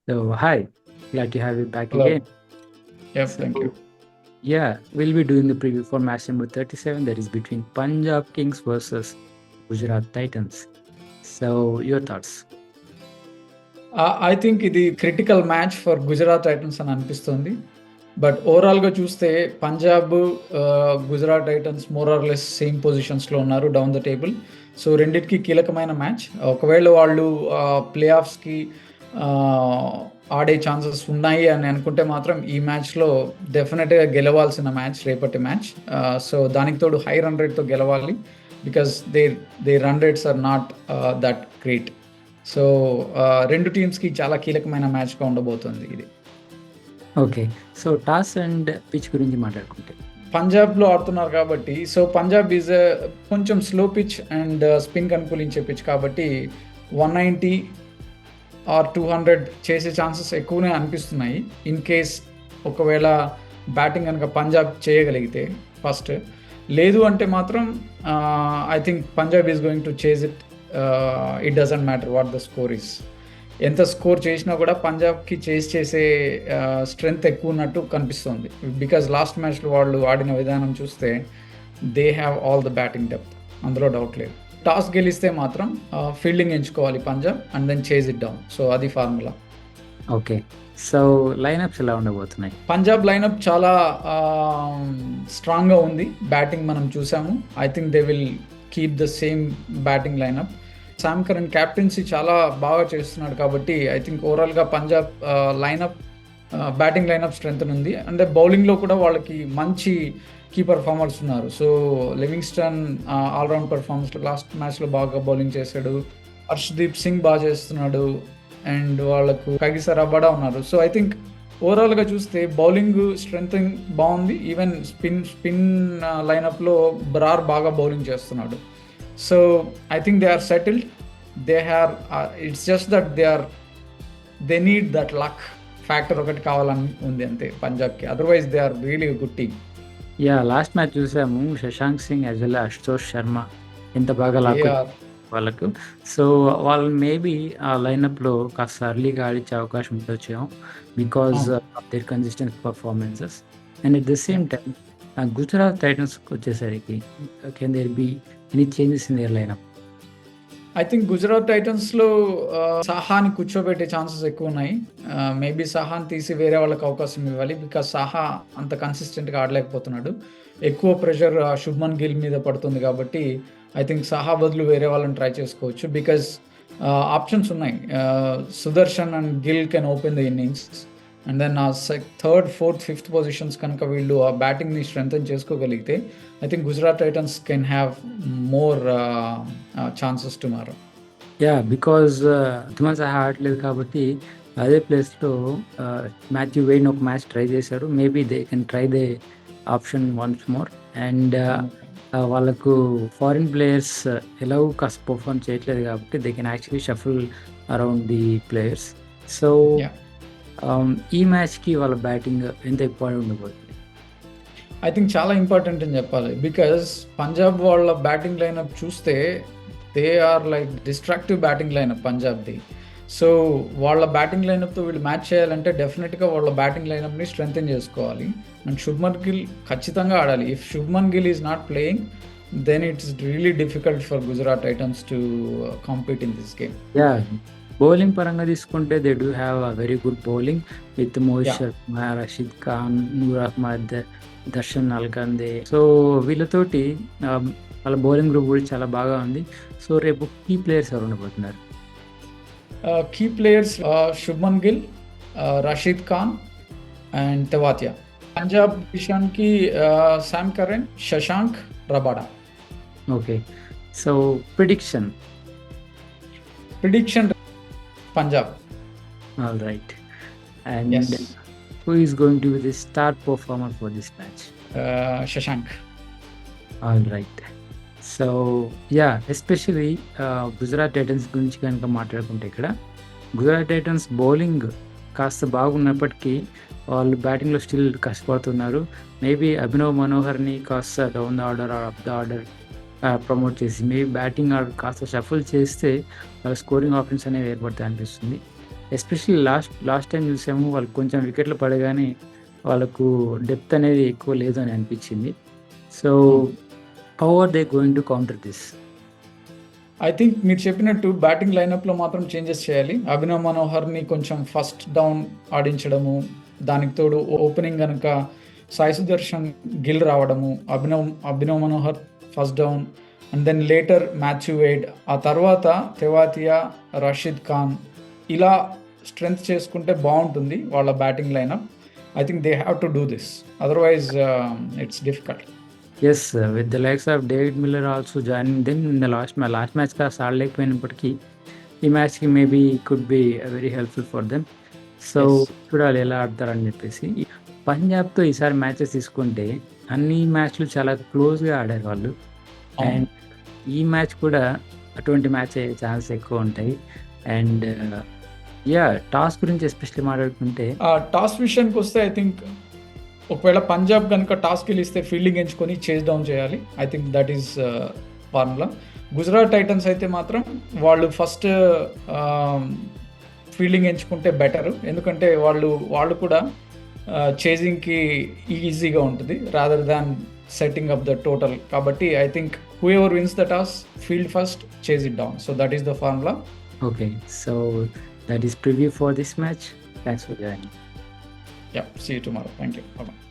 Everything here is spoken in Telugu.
So, hi, glad to have you back Hello. again. Yep, thank you. So, yeah, we'll be doing the preview for match number 37, that is between Punjab Kings versus Gujarat Titans. So, your thoughts? I think ఇది critical match for Gujarat Titans అని అనిపిస్తుంది. బట్ ఓవరాల్‌గా చూస్తే Punjab, Gujarat Titans more or less same పొజిషన్స్‌లో ఉన్నారు డౌన్ ద టేబుల్. సో, రెండిటికి కీలకమైన మ్యాచ్. ఒకవేళ వాళ్ళు ప్లే ఆఫ్స్‌కి ఆడే ఛాన్సెస్ ఉన్నాయి అని అనుకుంటే మాత్రం ఈ మ్యాచ్‌లో డెఫినిట్‌గా గెలవాల్సిన మ్యాచ్ రేపటి మ్యాచ్. సో, దానికి తోడు హై రన్ రేట్‌తో గెలవాలి. Because there run rates are not that great. So, 2 టీమ్స్‌కి చాలా కీలకమైన మ్యాచ్‌గా ఉండబోతుంది ఇది. Okay. So, toss and pitch గురించి మాట్లాడుకుంటే పంజాబ్‌లో ఆడుతున్నారు కాబట్టి, సో పంజాబ్ ఈజ్ కొంచెం స్లో పిచ్ అండ్ స్పిన్‌కి అనుకూలించే పిచ్ కాబట్టి 190 ఆర్ 200 చేసే ఛాన్సెస్ ఎక్కువనే అనిపిస్తున్నాయి. ఇన్ కేస్ ఒకవేళ బ్యాటింగ్ గనక పంజాబ్ చేయగలిగితే ఫస్ట్. లేదు అంటే మాత్రం I think Punjab is going to chase it. It doesn't matter what the score is. ఎంత స్కోర్ చేసినా కూడా పంజాబ్కి చేసే స్ట్రెంగ్త్ ఎక్కువ ఉన్నట్టు కనిపిస్తుంది. బికాజ్ లాస్ట్ మ్యాచ్లో వాళ్ళు ఆడిన విధానం చూస్తే they have all the batting depth, అందులో డౌట్ లేదు. టాస్ గెలిస్తే మాత్రం ఫీల్డింగ్ ఎంచుకోవాలి Punjab and then chase it down. So అది ఫార్ములా. ఓకే. సో, లైనప్స్ ఎలా ఉండబోతున్నాయి? పంజాబ్ లైనప్ చాలా స్ట్రాంగ్గా ఉంది. బ్యాటింగ్ మనం చూసాము. I think they will keep the same batting lineup. Sam Curran captaincy చాలా బాగా చేస్తున్నాడు కాబట్టి ఐ థింక్ ఓవరాల్గా Punjab lineup batting lineup strength ఉంది. అంటే బౌలింగ్లో కూడా వాళ్ళకి మంచి కీ పర్ఫార్మర్స్ ఉన్నారు. So Livingstone all round performance last మ్యాచ్లో బాగా బౌలింగ్ చేశాడు. హర్షదీప్ సింగ్ బాగా చేస్తున్నాడు అండ్ వాళ్ళకు కగిస రబాడా ఉన్నారు. సో ఐ థింక్ ఓవరాల్గా చూస్తే బౌలింగ్ స్ట్రెంత్ బాగుంది. ఈవెన్ స్పిన్ లైనప్లో బ్రార్ బాగా బౌలింగ్ చేస్తున్నాడు. So I think they are settled. They have it's just that they need that luck factor ఒకటి కావాలని ఉంది అంతే పంజాబ్కి. Otherwise they are really good team. Yeah, last match చూసాము. శశాంక్ సింగ్ యాజ్ వెల్ అశుతోష్ శర్మ ఎంత బాగా వాళ్ళకు. సో, వాళ్ళు మేబీ ఆ లైనప్‌లో కాస్త ఎర్లీగా ఆడించే అవకాశం ఉండొచ్చేమో because of their consistent performances. And at the same time Gujarat టైటన్స్‌కి వచ్చేసరికి can there be any changes in their lineup? I think Gujarat టైటన్స్లో సాహాని కూర్చోబెట్టే ఛాన్సెస్ ఎక్కువ ఉన్నాయి. మేబీ సాహాని తీసి వేరే వాళ్ళకి అవకాశం ఇవ్వాలి. బికాస్ సాహా అంత కన్సిస్టెంట్గా ఆడలేకపోతున్నాడు. ఎక్కువ ప్రెషర్ శుభ్మన్ గిల్ మీద పడుతుంది కాబట్టి ఐ థింక్ సాహా బదులు వేరే వాళ్ళని ట్రై చేసుకోవచ్చు. బికాజ్ ఆప్షన్స్ ఉన్నాయి. Sudarshan and Gill can open the innings and then third, fourth, fifth positions కనుక వీళ్ళు ఆ బ్యాటింగ్ని స్ట్రెంగ్తన్ చేసుకోగలిగితే I think Gujarat Titans can have more chances tomorrow. Yeah, because Wriddhiman Saha ఆడలేదు కాబట్టి అదే ప్లేస్‌లో మాథ్యూ వెయిన్ ఒక మ్యాచ్ ట్రై చేశారు. Maybe they can try the option once more. And వాళ్ళకు ఫారిన్ ప్లేయర్స్ ఎలాగో కాస్త పర్ఫార్మ్ చేయట్లేదు కాబట్టి they can actually shuffle around the players. So ఈ మ్యాచ్‌కి వాళ్ళ బ్యాటింగ్ ఎంత ఇంపార్టెంట్ ఉండబోతుంది? ఐ థింక్ చాలా ఇంపార్టెంట్ అని చెప్పాలి. బికాజ్ పంజాబ్ వాళ్ళ బ్యాటింగ్ లైనప్ చూస్తే they are like destructive batting lineup పంజాబ్ది. సో వాళ్ళ బ్యాటింగ్ లైనప్తో వీళ్ళు మ్యాచ్ చేయాలంటే డెఫినెట్గా వాళ్ళ బ్యాటింగ్ లైనప్ని స్ట్రెంగ్తెన్ చేసుకోవాలి. అండ్ శుభ్మన్ గిల్ ఖచ్చితంగా ఆడాలి. If Shubman Gill is not playing then it's really difficult for Gujarat Titans to compete in this game. Yeah, bowling పరంగా తీసుకుంటే they do have a very good bowling with Mohit Sharma, Rashid Khan, Noor Ahmad, Darshan అల్కందే. So వీళ్ళతోటి వాళ్ళ బౌలింగ్ గ్రూప్ కూడా చాలా బాగా ఉంది. సో రేపు కీ ప్లేయర్స్ ఎవరు ఉండబోతున్నారు? Key players Shubman Gill, Rashid Khan and Tewatia. Punjab విషయానికి Sam Curran, Shashank, Rabada. Okay. So prediction Punjab. All right. And Yes. who is going to be the star performer for this match? Shashank. All right. So yeah, especially Gujarat Titans గురించి కనుక మాట్లాడుకుంటే ఇక్కడ గుజరాత్ టైటన్స్ బౌలింగ్ కాస్త బాగున్నప్పటికీ వాళ్ళు బ్యాటింగ్లో స్టిల్ కష్టపడుతున్నారు. మేబీ అభినవ్ మనోహర్ని కాస్త down the order or up the order promote చేసి మేబీ బ్యాటింగ్ ఆర్డర్ కాస్త షఫుల్ చేస్తే వాళ్ళ స్కోరింగ్ ఆప్షన్స్ అనేవి ఏర్పడతాయి అనిపిస్తుంది. ఎస్పెషల్లీ లాస్ట్ టైం చూసాము వాళ్ళు కొంచెం వికెట్లు పడగానే వాళ్ళకు డెప్త్ అనేది ఎక్కువ లేదు అని అనిపించింది. So how are they going to counter this? I think మీరు చెప్పినట్టు బ్యాటింగ్ లైనప్లో మాత్రం చేంజెస్ చేయాలి. అభినవ్ మనోహర్ని కొంచెం ఫస్ట్ డౌన్ ఆడించడము, దానికి తోడు ఓపెనింగ్ కనుక సాయి సుదర్శన్ గిల్ రావడము, Abhinav Manohar first down and then later Matthew Wade, ఆ తర్వాత తెవాతియా, రషీద్ ఖాన్, ఇలా స్ట్రెంగ్త్ చేసుకుంటే బాగుంటుంది వాళ్ళ batting lineup. I think they have to do this, otherwise it's difficult. Yes, with the likes of David Miller also joining them in the last match కాస్త ఆడలేకపోయినప్పటికీ ఈ మ్యాచ్కి maybe could be very helpful for them. So చూడాలి ఎలా ఆడతారని చెప్పేసి. పంజాబ్తో ఈసారి మ్యాచెస్ తీసుకుంటే అన్ని మ్యాచ్లు చాలా క్లోజ్గా ఆడారు వాళ్ళు. అండ్ ఈ మ్యాచ్ కూడా అటువంటి మ్యాచ్ అయ్యే ఛాన్స్ ఎక్కువ ఉంటాయి. అండ్ టాస్ గురించి ఎస్పెషల్లీ మాట్లాడుకుంటే టాస్ విషయానికి వస్తే ఐ థింక్ ఒకవేళ పంజాబ్ కనుక టాస్ గెలిస్తే ఫీల్డింగ్ ఎంచుకొని చేజ్ డౌన్ చేయాలి. I think that is formula. Gujarat Titans అయితే మాత్రం వాళ్ళు ఫస్ట్ ఫీల్డింగ్ ఎంచుకుంటే బెటర్, ఎందుకంటే వాళ్ళు కూడా చేజింగ్కి ఈజీగా ఉంటుంది rather than setting up the total. కాబట్టి I think whoever wins the toss, field first, chase it down. So that is the formula. Okay, so that is preview for this match. Thanks for joining. Yeah, see you tomorrow. Thank you. Bye-bye.